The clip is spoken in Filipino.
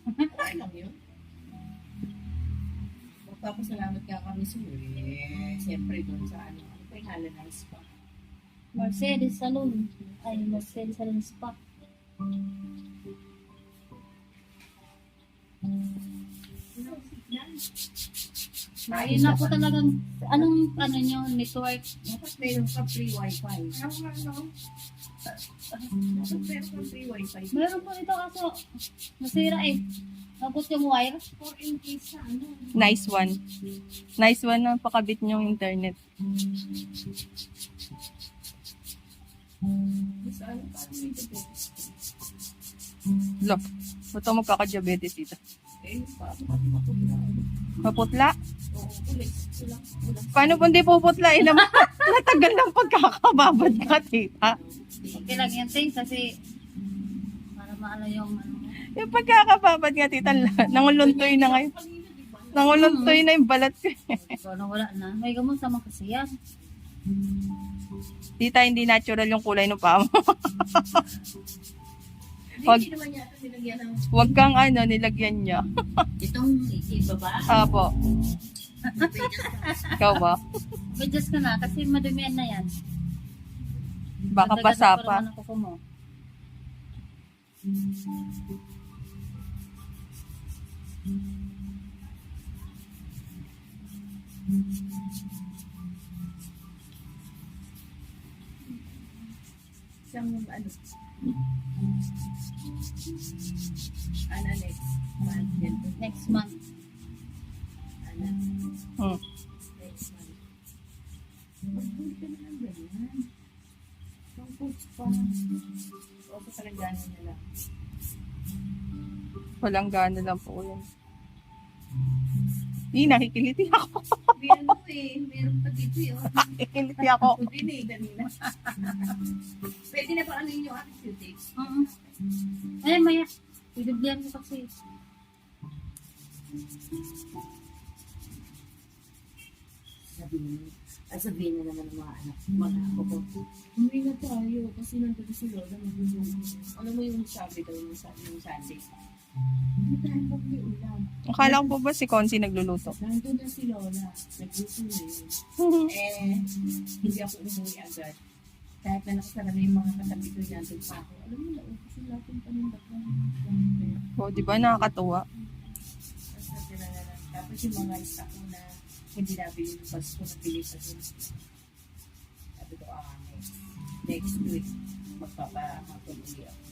Okay lang yun. Magpapasalamat ka kami sa siyempre doon sa ano pa yung hala ng spa. Mercedes Salon. Ay, Mercedes Salon Spa. Ayun na po talagang, anong ano nyo, network? Dapat meron ka free wifi. Dapat meron ka free wifi. Meron po nito kaso, nasira eh. Tapos yung wire. Or in case sa ano. Nice one. Nice one na pakabit niyong internet. Sa ano pa may dito. Look, ito magkaka-diabetes dito. Paano pati maputla? Maputla? Oo, ulit. Ulang. Paano kung di puputla? Naman, natagal ng pagkakababad ka, tita. Okay lang yan, Ting, kasi para maala yung ano. Yung pagkakababad nga, tita, nanguluntoy na ngayon. Nanguluntoy na yung balat ko. So, wala na. May gamot naman kasi yan. Tita, hindi natural yung kulay ng paa mo. Hindi naman yata nilagyan ng... Huwag kang nilagyan niya. Itong ibaba. Apo. Ikaw ba? Adjust ka na kasi madumihan na yan. Baka Dagdagan pasa mo pa. naman ang kuko mo. Isang ano. Ano next month din. Next month. Ano. Hmm. Next month. Mag-bull ka na lang ganyan. Ang coach pa. O sa palagano na lang. Walang gana lang po yun. Nakikiliti ako. Meron pa dito yun. Nakikiliti ako. Ako din kanina. Pwede na ba ano yung attitude eh? Ay, maya. Bibigyan mo kasi. Sabihin na naman ng mga anak, mga ako ko. Umuwi na tayo kasi nandito si Lola magluluto. Alam mo yung sabi daw yung Sunday. Hindi tayo mag-ulam. Akala ko po ba si Consi nagluluto? Nandun na si Lola. Nagluto na yun. Hindi ako umuwi agad. Kahit na nakasara na yung mga katabi ko, nandun pa ako. Alam mo, naubos yung lahat yung panindak ko. O, di ba nakakatuwa? Tapos yung mga stock ko na hindi nabili yung bus ko, nabili pa din. Sabi ko, next week, magpapahapon ulit ako.